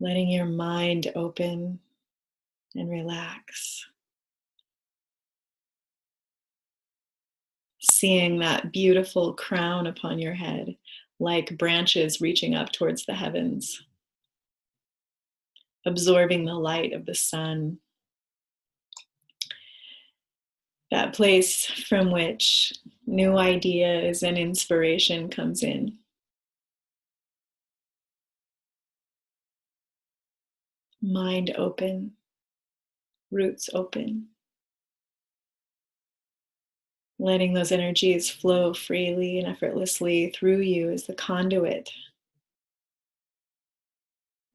letting your mind open and relax. Seeing that beautiful crown upon your head, like branches reaching up towards the heavens, absorbing the light of the sun, that place from which new ideas and inspiration comes in. Mind open, roots open. Letting those energies flow freely and effortlessly through you as the conduit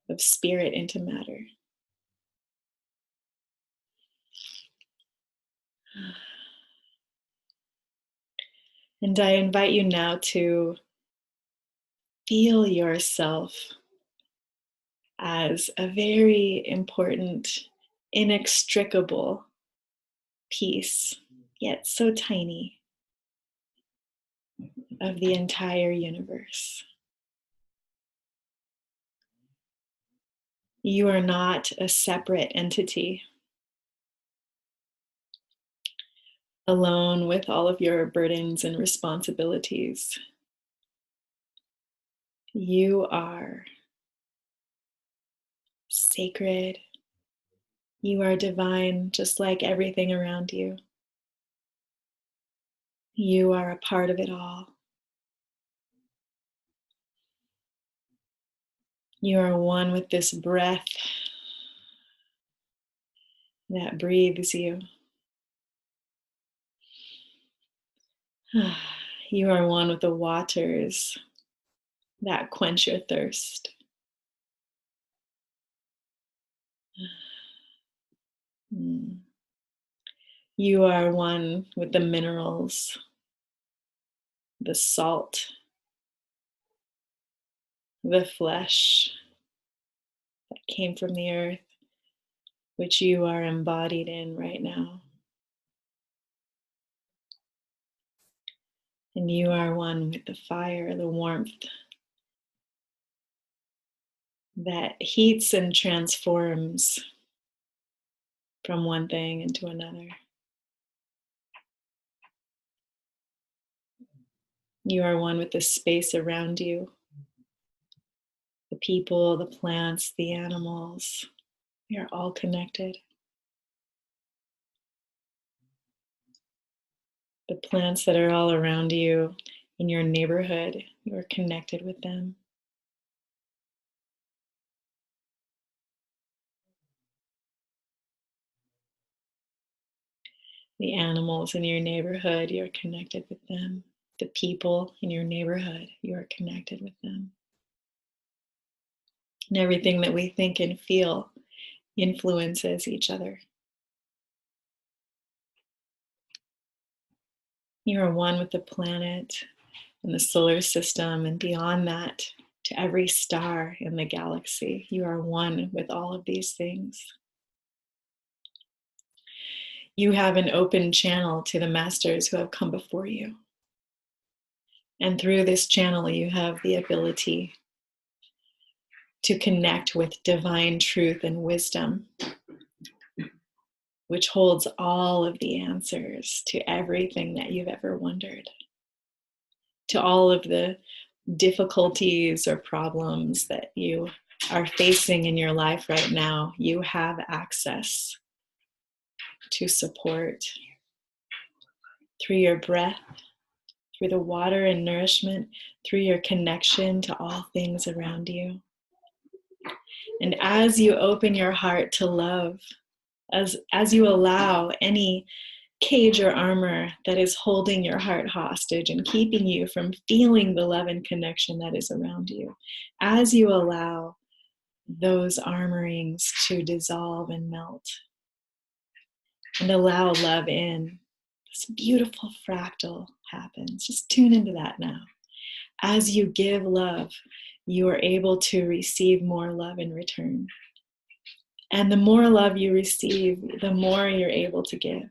of spirit into matter. And I invite you now to feel yourself as a very important, inextricable piece, yet so tiny, of the entire universe. You are not a separate entity, alone with all of your burdens and responsibilities. You are sacred. You are divine, just like everything around you. You are a part of it all. You are one with this breath that breathes you. You are one with the waters that quench your thirst. You are one with the minerals, the salt, the flesh that came from the earth, which you are embodied in right now. And you are one with the fire, the warmth that heats and transforms from one thing into another. You are one with the space around you, the people, the plants, the animals. We are all connected. The plants that are all around you in your neighborhood, you are connected with them. The animals in your neighborhood, you're connected with them. The people in your neighborhood, you are connected with them. And everything that we think and feel influences each other. You are one with the planet and the solar system, and beyond that, to every star in the galaxy. You are one with all of these things. You have an open channel to the masters who have come before you. And through this channel, you have the ability to connect with divine truth and wisdom, which holds all of the answers to everything that you've ever wondered, to all of the difficulties or problems that you are facing in your life right now. You have access to support through your breath, through the water and nourishment, through your connection to all things around you. And as you open your heart to love, as you allow any cage or armor that is holding your heart hostage and keeping you from feeling the love and connection that is around you, as you allow those armorings to dissolve and melt and allow love in, this beautiful fractal happens. Just tune into that now. As you give love, you are able to receive more love in return. And the more love you receive, the more you're able to give.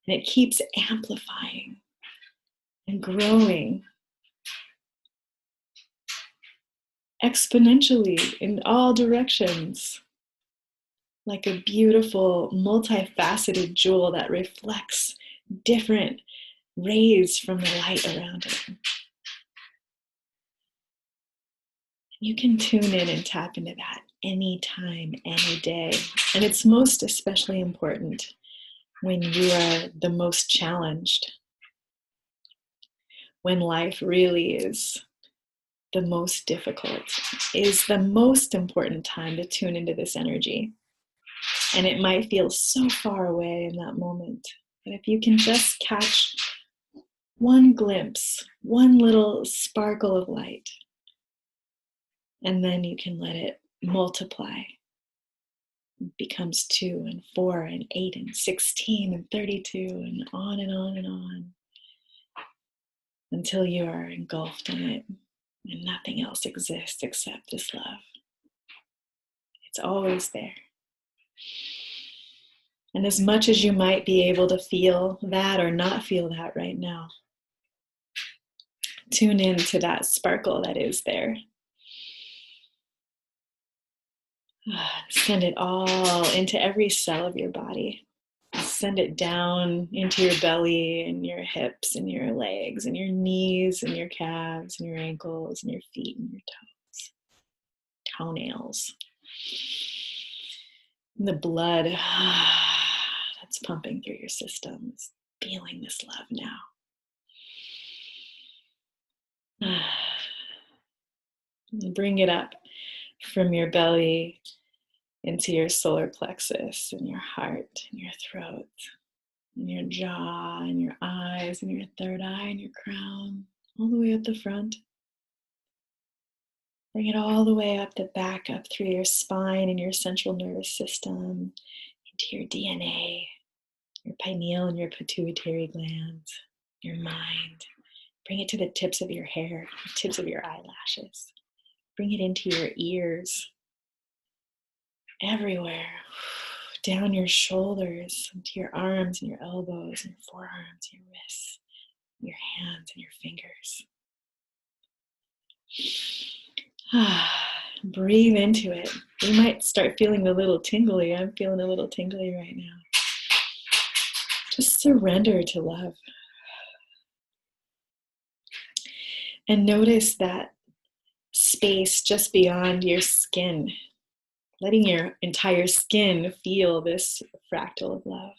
And it keeps amplifying and growing. exponentially in all directions, like a beautiful, multifaceted jewel that reflects different rays from the light around it. You can tune in and tap into that anytime, any day. And it's most especially important when you are the most challenged, when life really is the most difficult, is the most important time to tune into this energy. And it might feel so far away in that moment. But if you can just catch one glimpse, one little sparkle of light, and then you can let it multiply. It becomes 2 and 4 and 8 and 16 and 32 and on and on and on until you are engulfed in it and nothing else exists except this love. It's always there. And as much as you might be able to feel that or not feel that right now, tune in to that sparkle that is there. Send it all into every cell of your body. Send it down into your belly and your hips and your legs and your knees and your calves and your ankles and your feet and your toes, toenails. And the blood that's pumping through your system is feeling this love now. Bring it up from your belly into your solar plexus and your heart and your throat and your jaw and your eyes and your third eye and your crown, all the way up the front. Bring it all the way up the back, up through your spine and your central nervous system, into your DNA, your pineal and your pituitary glands, your mind. Bring it to the tips of your hair, the tips of your eyelashes. Bring it into your ears, everywhere, down your shoulders, into your arms and your elbows and your forearms, your wrists, your hands and your fingers. Breathe into it. You might start feeling a little tingly. I'm feeling a little tingly right now. Just surrender to love. And notice that space just beyond your skin, letting your entire skin feel this fractal of love.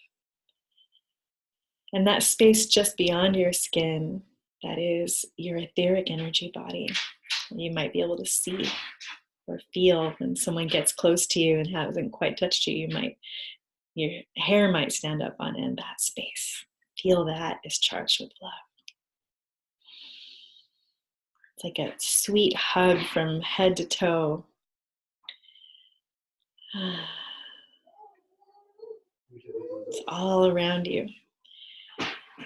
And that space just beyond your skin, that is your etheric energy body. You might be able to see or feel when someone gets close to you and hasn't quite touched you, your hair might stand up on end. That space. Feel that is charged with love. It's like a sweet hug from head to toe. It's all around you.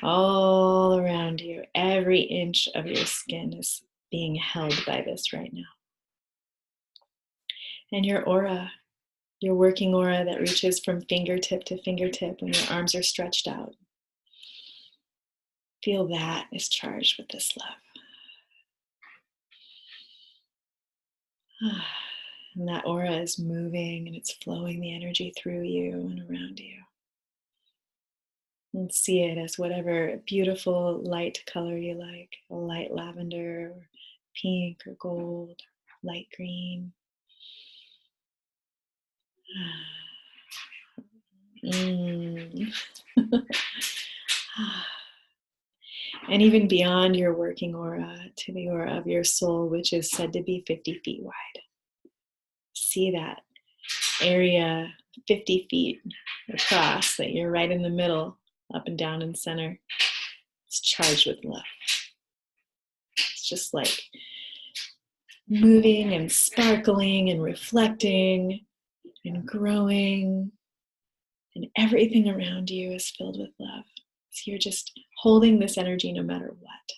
All around you. Every inch of your skin is being held by this right now. And your aura, your working aura that reaches from fingertip to fingertip when your arms are stretched out. Feel that is charged with this love. And that aura is moving and it's flowing the energy through you and around you. And see it as whatever beautiful light color you like, a light lavender, or pink or gold, light green. And even beyond your working aura to the aura of your soul, which is said to be 50 feet wide. See that area 50 feet across, that you're right in the middle, up and down and center. It's charged with love. It's just like moving and sparkling and reflecting and growing, and everything around you is filled with love. So you're just holding this energy no matter what.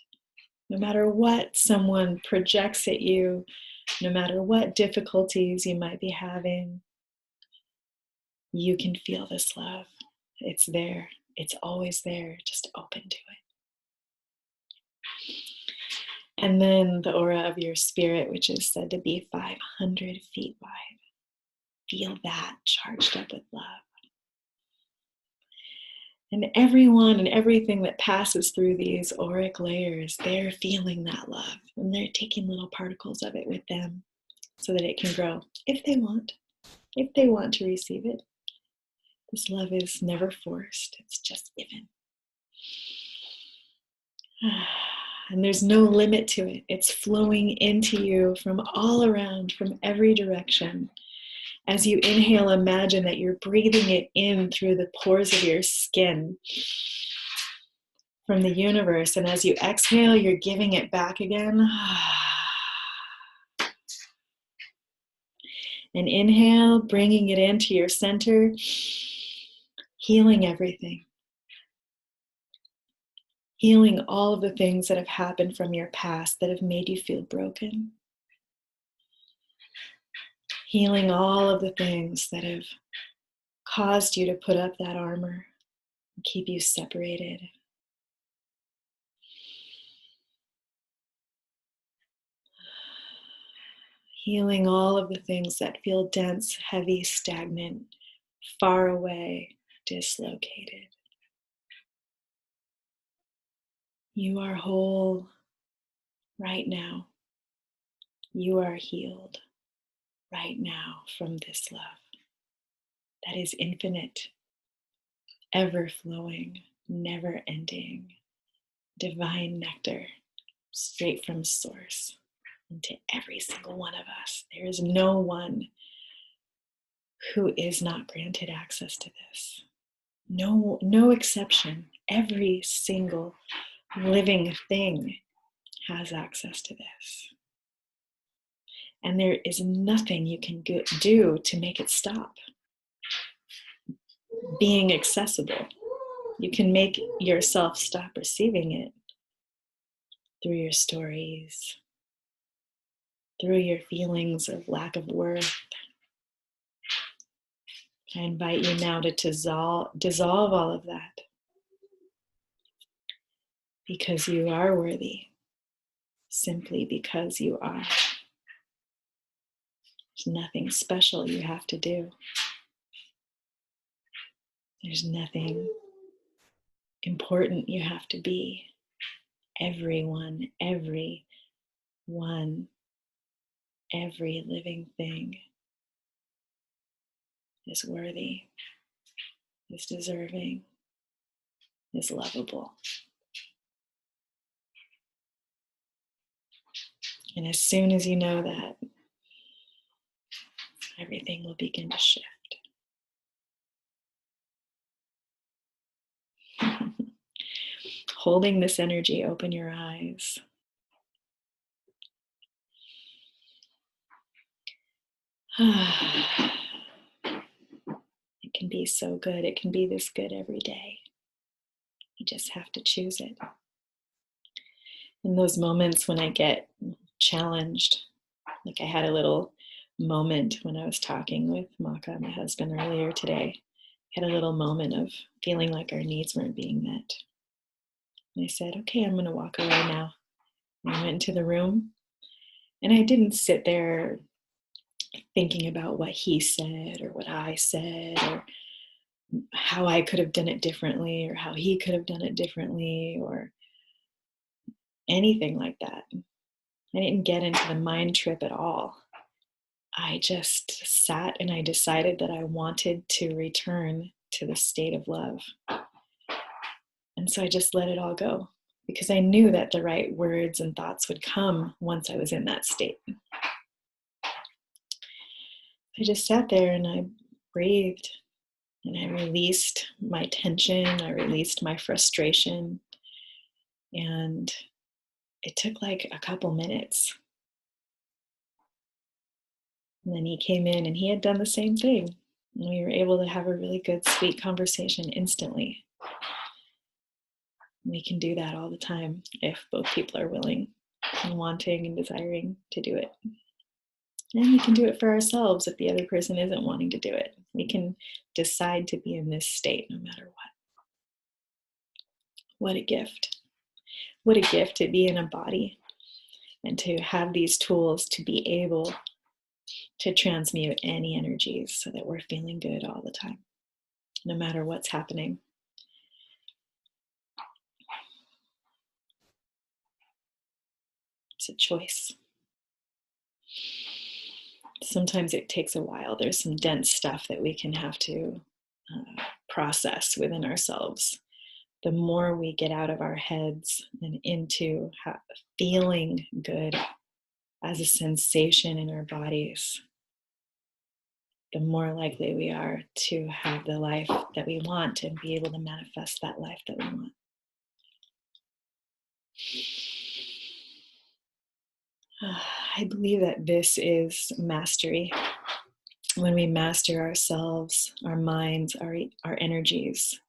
No matter what someone projects at you, no matter what difficulties you might be having, you can feel this love. It's there. It's always there. Just open to And then the aura of your spirit, which is said to be 500 feet wide. Feel that charged up with love. And everyone and everything that passes through these auric layers, they're feeling that love. And they're taking little particles of it with them so that it can grow if they want to receive it. This love is never forced, it's just given. And there's no limit to it. It's flowing into you from all around, from every direction. As you inhale, imagine that you're breathing it in through the pores of your skin from the universe. And as you exhale, you're giving it back again. And inhale, bringing it into your center, healing everything. Healing all of the things that have happened from your past that have made you feel broken. Healing all of the things that have caused you to put up that armor and keep you separated. Healing all of the things that feel dense, heavy, stagnant, far away, dislocated. You are whole right now. You are healed right now from this love that is infinite, ever flowing, never ending, divine nectar straight from source into every single one of us. There is no one who is not granted access to this. No exception. Every single living thing has access to this. And there is nothing you can do to make it stop being accessible. You can make yourself stop receiving it through your stories, through your feelings of lack of worth. I invite you now to dissolve all of that, because you are worthy, simply because you are. There's nothing special you have to do. There's nothing important you have to be. Everyone, every living thing is worthy, is deserving, is lovable. And as soon as you know that, everything will begin to shift. Holding this energy, open your eyes. It can be so good. It can be this good every day. You just have to choose it. In those moments when I get challenged, like I had a little moment when I was talking with Maka, my husband, earlier today. I had a little moment of feeling like our needs weren't being met. And I said, okay, I'm going to walk away now. And I went into the room, and I didn't sit there thinking about what he said or what I said or how I could have done it differently or how he could have done it differently or anything like that. I didn't get into the mind trip at all. I just sat and I decided that I wanted to return to the state of love. And so I just let it all go, because I knew that the right words and thoughts would come once I was in that state. I just sat there and I breathed and I released my tension, I released my frustration, and it took like a couple minutes. And then he came in and he had done the same thing. And we were able to have a really good, sweet conversation instantly. We can do that all the time if both people are willing and wanting and desiring to do it. And we can do it for ourselves if the other person isn't wanting to do it. We can decide to be in this state no matter what. What a gift. What a gift to be in a body and to have these tools to be able to transmute any energies so that we're feeling good all the time, no matter what's happening. It's a choice. Sometimes it takes a while. There's some dense stuff that we can have to process within ourselves. The more we get out of our heads and into feeling good as a sensation in our bodies, the more likely we are to have the life that we want and be able to manifest that life that we want. I believe that this is mastery. When we master ourselves, our minds, our energies,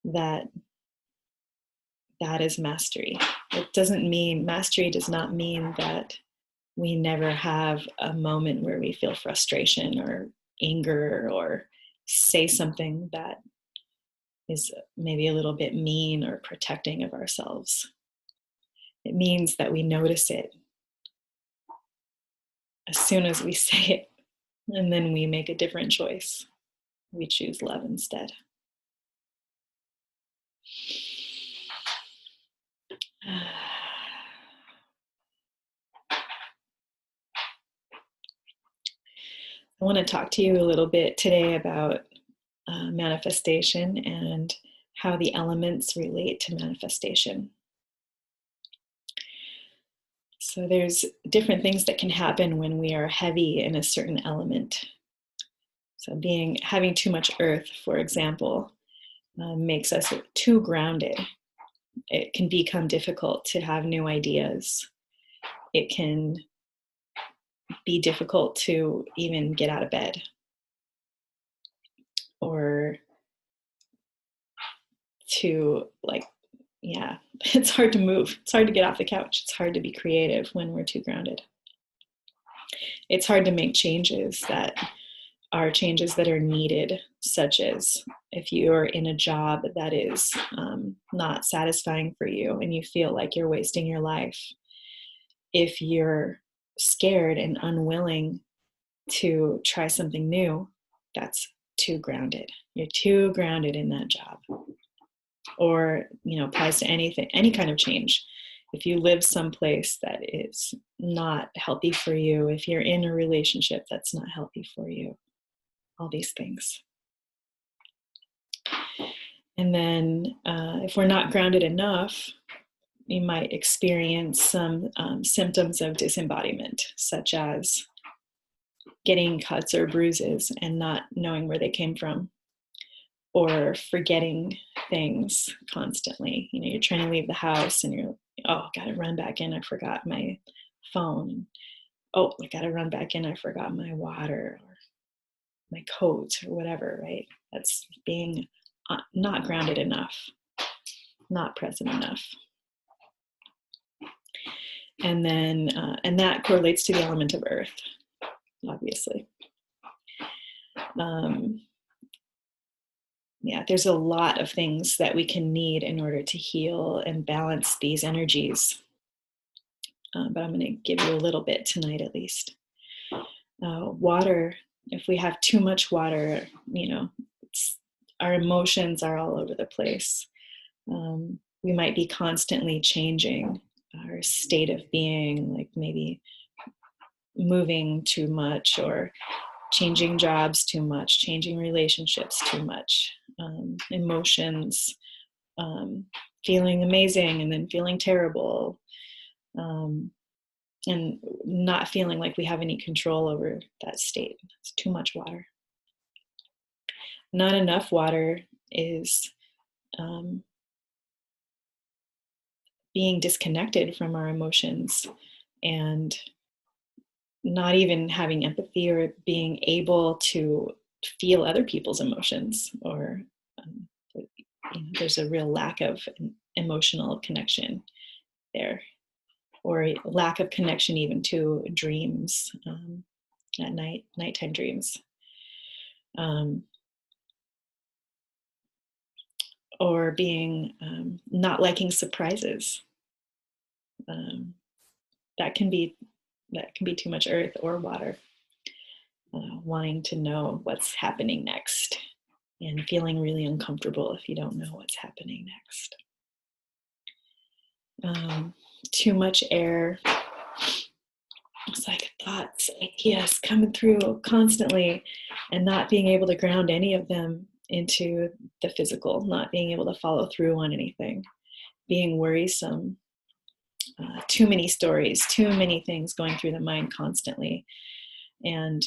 that is mastery. It doesn't mean, mastery does not mean that we never have a moment where we feel frustration or anger or say something that is maybe a little bit mean or protecting of ourselves. It means that we notice it as soon as we say it, and then we make a different choice. We choose love instead. I want to talk to you a little bit today about manifestation and how the elements relate to manifestation. So there's different things that can happen when we are heavy in a certain element. So having too much earth, for example, makes us too grounded. It can become difficult to have new ideas. It can be difficult to even get out of bed, or to it's hard to move. It's hard to get off the couch. It's hard to be creative when we're too grounded. It's hard to make changes that are needed, such as if you're in a job that is not satisfying for you and you feel like you're wasting your life. If you're scared and unwilling to try something new, that's too grounded. You're too grounded in that job. Or, applies to anything, any kind of change. If you live someplace that is not healthy for you, if you're in a relationship that's not healthy for you, all these things. And then if we're not grounded enough, you might experience some symptoms of disembodiment, such as getting cuts or bruises and not knowing where they came from, or forgetting things constantly. You're trying to leave the house and you're, gotta run back in, I forgot my phone. I gotta run back in, I forgot my water or my coat or whatever, right? That's being not grounded enough, not present enough. And then, and that correlates to the element of earth, obviously. There's a lot of things that we can need in order to heal and balance these energies. But I'm going to give you a little bit tonight, at least. Water, if we have too much water, our emotions are all over the place. We might be constantly changing our state of being, like maybe moving too much, or changing jobs too much, changing relationships too much, emotions, feeling amazing and then feeling terrible, and not feeling like we have any control over that state. It's too much water. Not enough water is being disconnected from our emotions and not even having empathy or being able to feel other people's emotions, or there's a real lack of emotional connection there, or a lack of connection even to dreams at night, nighttime dreams, or being not liking surprises, that can be too much earth or water, wanting to know what's happening next and feeling really uncomfortable if you don't know what's happening next. Too much air. It's like thoughts, ideas coming through constantly and not being able to ground any of them into the physical, not being able to follow through on anything, being worrisome, too many stories, too many things going through the mind constantly. And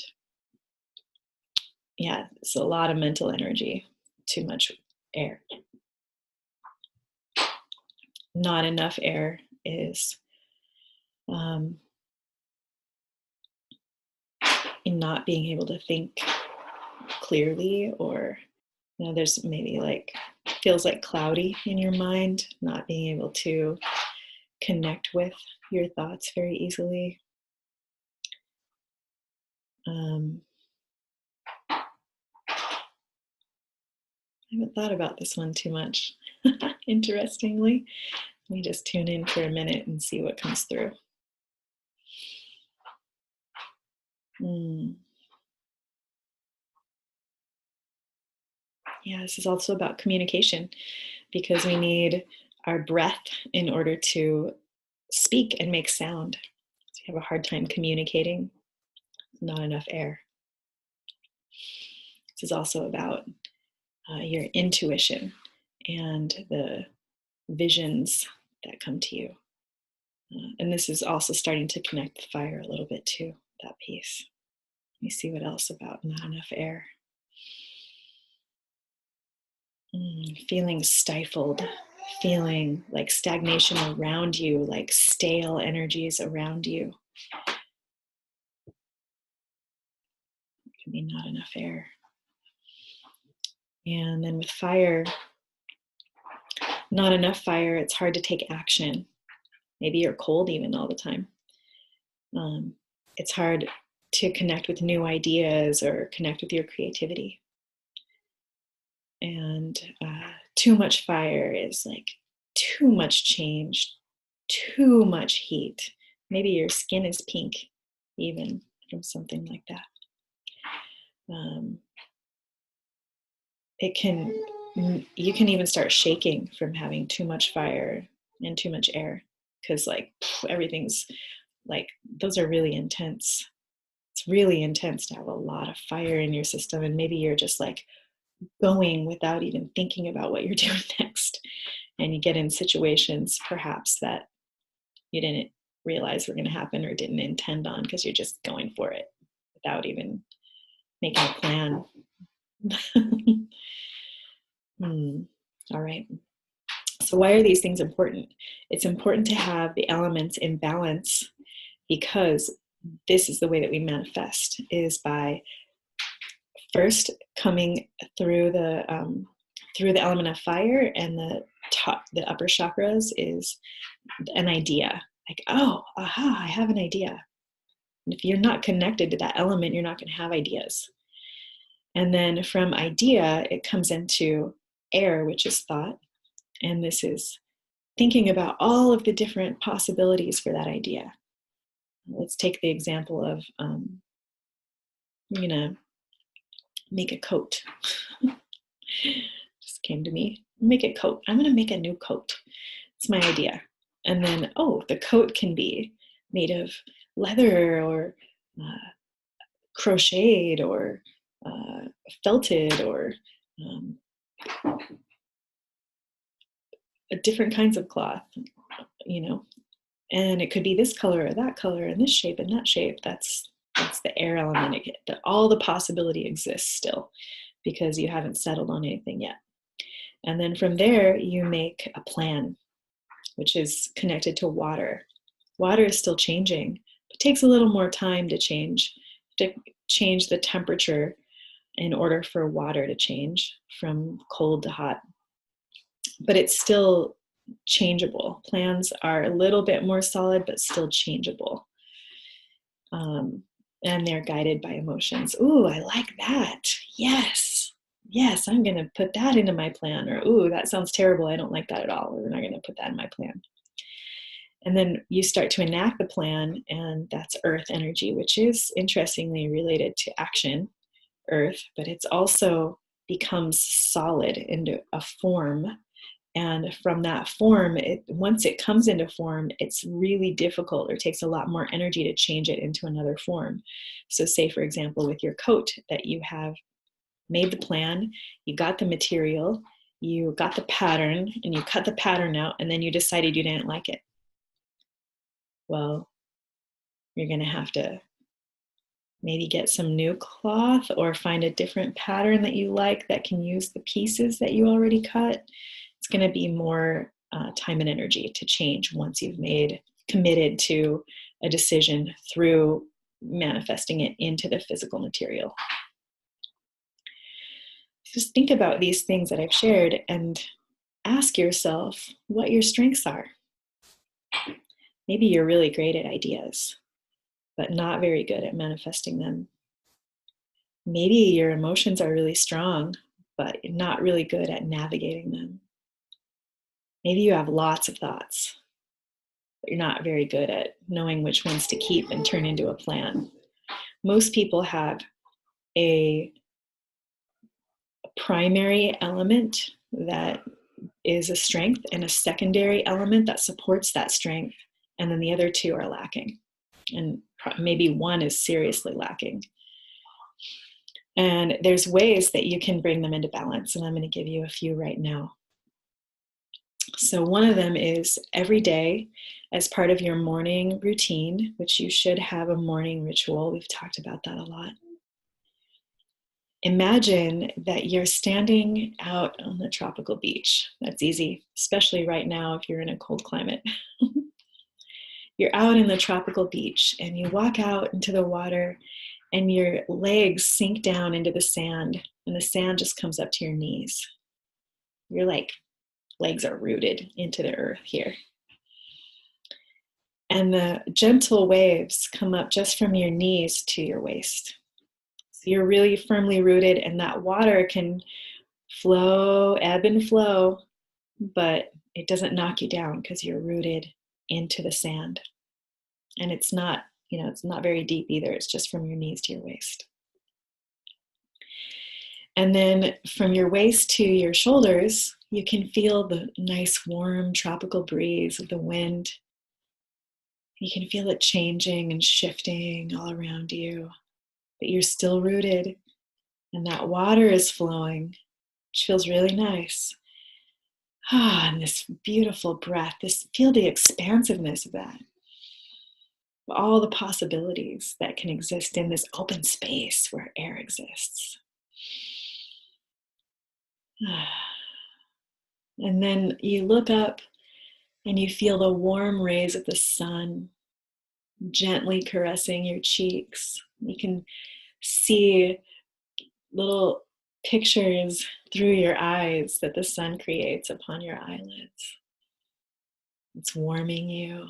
yeah, it's a lot of mental energy, too much air. Not enough air is in not being able to think clearly, or there's maybe like feels like cloudy in your mind, not being able to connect with your thoughts very easily. I haven't thought about this one too much, interestingly. Let me just tune in for a minute and see what comes through. Yeah, this is also about communication, because we need our breath in order to speak and make sound. So you have a hard time communicating, not enough air. This is also about your intuition and the visions that come to you. And this is also starting to connect the fire a little bit too, that piece. Let me see what else about not enough air. Feeling stifled, feeling like stagnation around you, like stale energies around you. It can be not enough air. And then with fire, not enough fire, it's hard to take action. Maybe you're cold even all the time. It's hard to connect with new ideas or connect with your creativity. And too much fire is like too much change, too much heat. Maybe your skin is pink even from something like that. You can even start shaking from having too much fire and too much air, because like everything's like, those are really intense. It's really intense to have a lot of fire in your system, and maybe you're just like going without even thinking about what you're doing next, and you get in situations perhaps that you didn't realize were going to happen or didn't intend on, because you're just going for it without even making a plan. All right. So why are these things important? It's important to have the elements in balance, because this is the way that we manifest, is by first coming through the element of fire, and the upper chakras is an idea. Like, oh, aha, I have an idea. And if you're not connected to that element, you're not going to have ideas. And then from idea, it comes into air, which is thought. And this is thinking about all of the different possibilities for that idea. Let's take the example of, I'm going to make a coat. Just came to me. Make a coat. I'm going to make a new coat. It's my idea. And then, oh, the coat can be made of leather or crocheted or felted or different kinds of cloth, and it could be this color or that color and this shape and that shape. That's the air element. All the possibility exists still, because you haven't settled on anything yet. And then from there, you make a plan, which is connected to water. Water is still changing. It takes a little more time to change the temperature in order for water to change from cold to hot. But it's still changeable. Plans are a little bit more solid, but still changeable. And they're guided by emotions. Ooh, I like that. Yes, I'm going to put that into my plan. Or, ooh, that sounds terrible. I don't like that at all. We're not going to put that in my plan. And then you start to enact the plan, and that's earth energy, which is interestingly related to action, earth, but it's also becomes solid into a form. And from that form, once it comes into form, it's really difficult, or takes a lot more energy to change it into another form. So say, for example, with your coat, that you have made the plan, you got the material, you got the pattern, and you cut the pattern out, and then you decided you didn't like it. Well, you're going to have to maybe get some new cloth, or find a different pattern that you like that can use the pieces that you already cut. It's going to be more time and energy to change once you've committed to a decision through manifesting it into the physical material. Just think about these things that I've shared and ask yourself what your strengths are. Maybe you're really great at ideas, but not very good at manifesting them. Maybe your emotions are really strong, but not really good at navigating them. Maybe you have lots of thoughts, but you're not very good at knowing which ones to keep and turn into a plan. Most people have a primary element that is a strength, and a secondary element that supports that strength, and then the other two are lacking, and maybe one is seriously lacking. And there's ways that you can bring them into balance, and I'm going to give you a few right now. So one of them is every day, as part of your morning routine, which you should have a morning ritual. We've talked about that a lot. Imagine that you're standing out on the tropical beach. That's easy, especially right now if you're in a cold climate. You're out in the tropical beach, and you walk out into the water, and your legs sink down into the sand, and the sand just comes up to your knees. Your legs are rooted into the earth here. And the gentle waves come up just from your knees to your waist. So you're really firmly rooted, and that water can flow, ebb and flow, but it doesn't knock you down because you're rooted into the sand. And it's not very deep either. It's just from your knees to your waist. And then from your waist to your shoulders, you can feel the nice, warm, tropical breeze of the wind. You can feel it changing and shifting all around you, but you're still rooted, and that water is flowing, which feels really nice. And this beautiful breath, feel the expansiveness of that. All the possibilities that can exist in this open space where air exists. And then you look up and you feel the warm rays of the sun gently caressing your cheeks. You can see little pictures through your eyes that the sun creates upon your eyelids. It's warming you.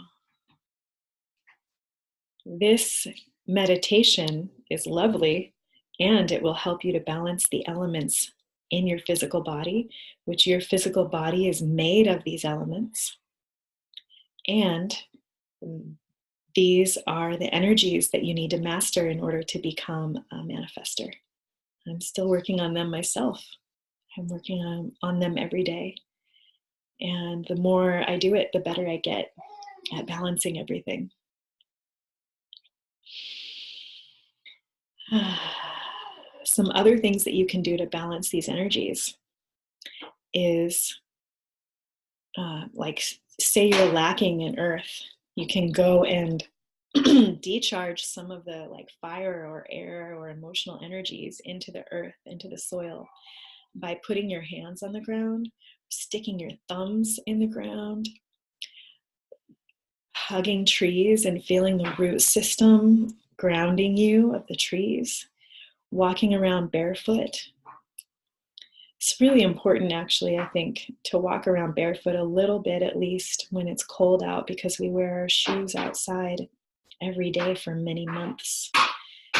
This meditation is lovely, and it will help you to balance the elements in your physical body, which your physical body is made of these elements. And these are the energies that you need to master in order to become a manifester. I'm still working on them myself. I'm working on them every day. And the more I do it, the better I get at balancing everything. Some other things that you can do to balance these energies is say you're lacking in earth, you can go and decharge some of the fire or air or emotional energies into the earth, into the soil, by putting your hands on the ground, sticking your thumbs in the ground, hugging trees and feeling the root system grounding you of the trees, walking around barefoot. It's really important, actually, I think, to walk around barefoot a little bit at least when it's cold out, because we wear our shoes outside every day for many months.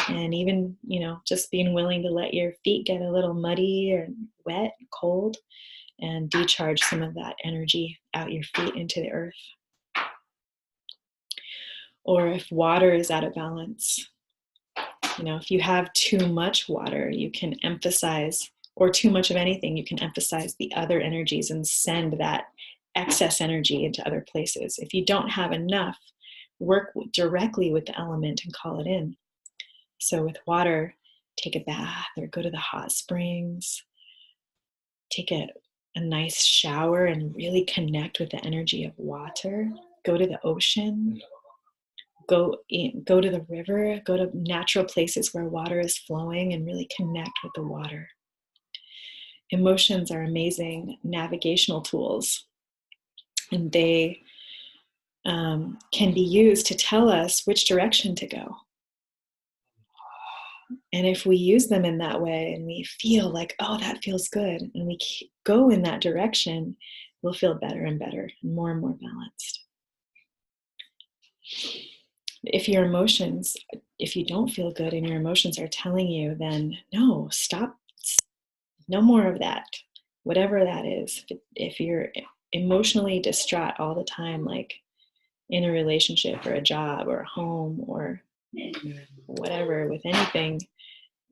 And even, just being willing to let your feet get a little muddy or wet, cold, and decharge some of that energy out your feet into the earth. Or if water is out of balance, if you have too much water, you can emphasize, or too much of anything, you can emphasize the other energies and send that excess energy into other places. If you don't have enough, work directly with the element and call it in. So with water, take a bath or go to the hot springs, take a nice shower and really connect with the energy of water. Go to the ocean, go to the river, go to natural places where water is flowing and really connect with the water. Emotions are amazing navigational tools, and they can be used to tell us which direction to go. And if we use them in that way and we feel like, oh, that feels good, and we go in that direction, we'll feel better and better and more balanced. If your emotions, if you don't feel good and your emotions are telling you, then no, stop, no more of that, whatever that is. If you're emotionally distraught all the time, like in a relationship or a job or a home or whatever, with anything,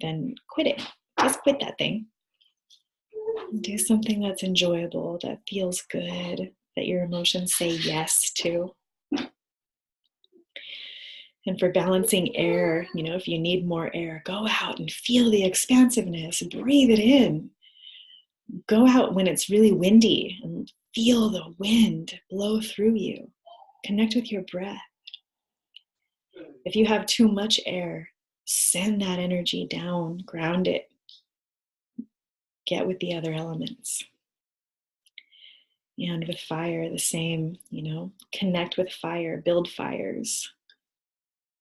then quit it. Just quit that thing. Do something that's enjoyable, that feels good, that your emotions say yes to. And for balancing air, if you need more air, go out and feel the expansiveness, breathe it in. Go out when it's really windy and feel the wind blow through you. Connect with your breath. If you have too much air, send that energy down, ground it. Get with the other elements. And with fire, the same, connect with fire, build fires.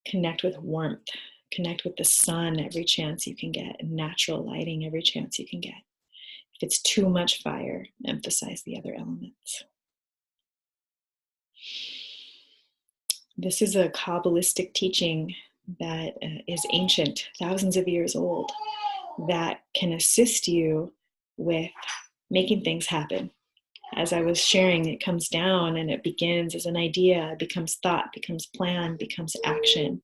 Connect with warmth, connect with the sun every chance you can get, and natural lighting every chance you can get. If it's too much fire, emphasize the other elements. This is a Kabbalistic teaching that is ancient, thousands of years old, that can assist you with making things happen. As I was sharing, it comes down and it begins as an idea, it becomes thought, becomes plan, becomes action.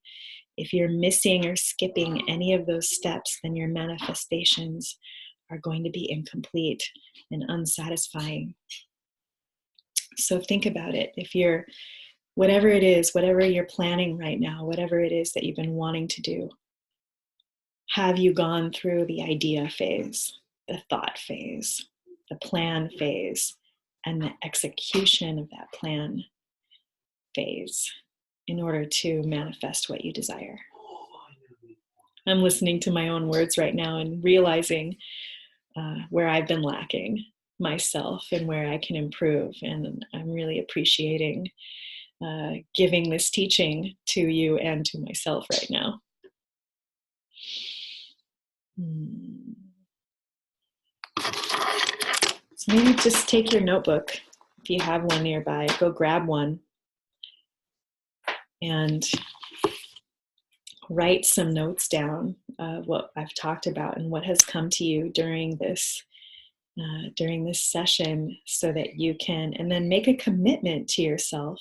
If you're missing or skipping any of those steps, then your manifestations are going to be incomplete and unsatisfying. So think about it. If you're, whatever it is, whatever you're planning right now, whatever it is that you've been wanting to do, have you gone through the idea phase, the thought phase, the plan phase, and the execution of that plan phase in order to manifest what you desire? I'm listening to my own words right now and realizing where I've been lacking myself and where I can improve. And I'm really appreciating giving this teaching to you and to myself right now. So maybe just take your notebook, if you have one nearby, go grab one and write some notes down of what I've talked about and what has come to you during this session, so that you can, and then make a commitment to yourself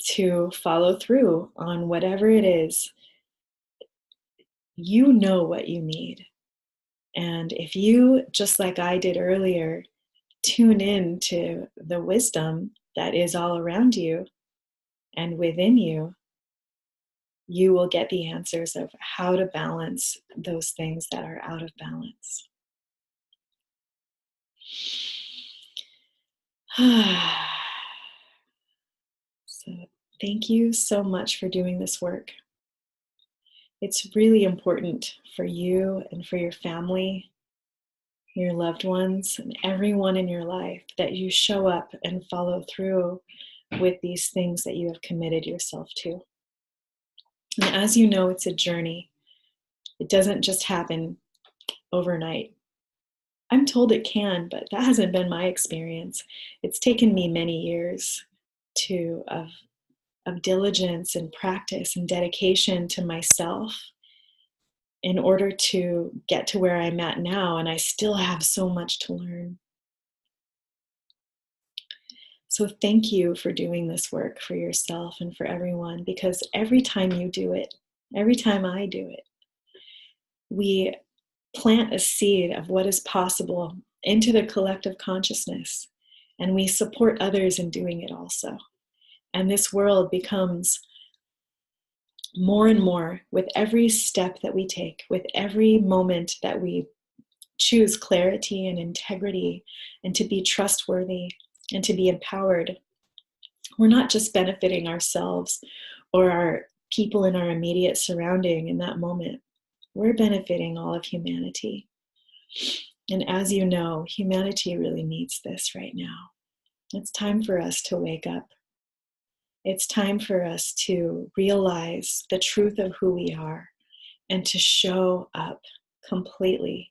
to follow through on whatever it is. You know what you need. And if you, just like I did earlier, tune in to the wisdom that is all around you and within you, you will get the answers of how to balance those things that are out of balance. So thank you so much for doing this work. It's really important for you and for your family, your loved ones, and everyone in your life that you show up and follow through with these things that you have committed yourself to. And as you know, it's a journey. It doesn't just happen overnight. I'm told it can, but that hasn't been my experience. It's taken me many years of diligence and practice and dedication to myself in order to get to where I'm at now, and I still have so much to learn. So thank you for doing this work for yourself and for everyone, because every time you do it, every time I do it, we plant a seed of what is possible into the collective consciousness, and we support others in doing it also. And this world becomes more and more with every step that we take, with every moment that we choose clarity and integrity and to be trustworthy and to be empowered. We're not just benefiting ourselves or our people in our immediate surrounding in that moment. We're benefiting all of humanity. And as you know, humanity really needs this right now. It's time for us to wake up. It's time for us to realize the truth of who we are and to show up completely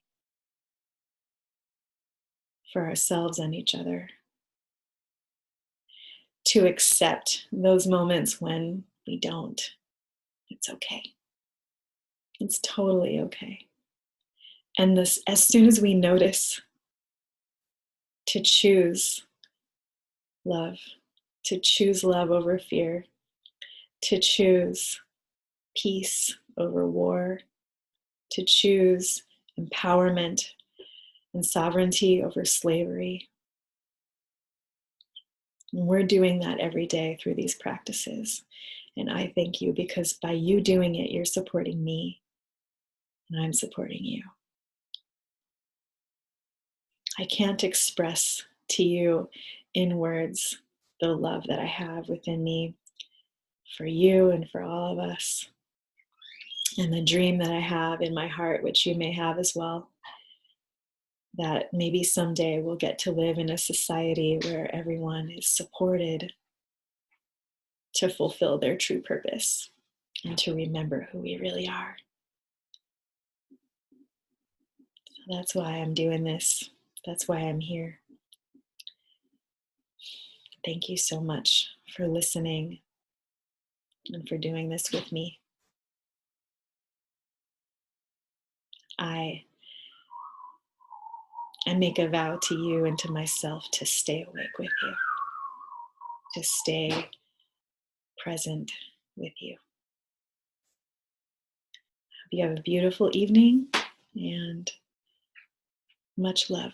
for ourselves and each other. To accept those moments when we don't. It's okay. It's totally okay. And this, as soon as we notice, to choose love, to choose love over fear, to choose peace over war, to choose empowerment and sovereignty over slavery. And we're doing that every day through these practices. And I thank you, because by you doing it, you're supporting me and I'm supporting you. I can't express to you in words the love that I have within me for you and for all of us, and the dream that I have in my heart, which you may have as well, that maybe someday we'll get to live in a society where everyone is supported to fulfill their true purpose and to remember who we really are. So that's why I'm doing this. That's why I'm here. Thank you so much for listening and for doing this with me. I make a vow to you and to myself to stay awake with you, to stay present with you. Hope you have a beautiful evening and much love.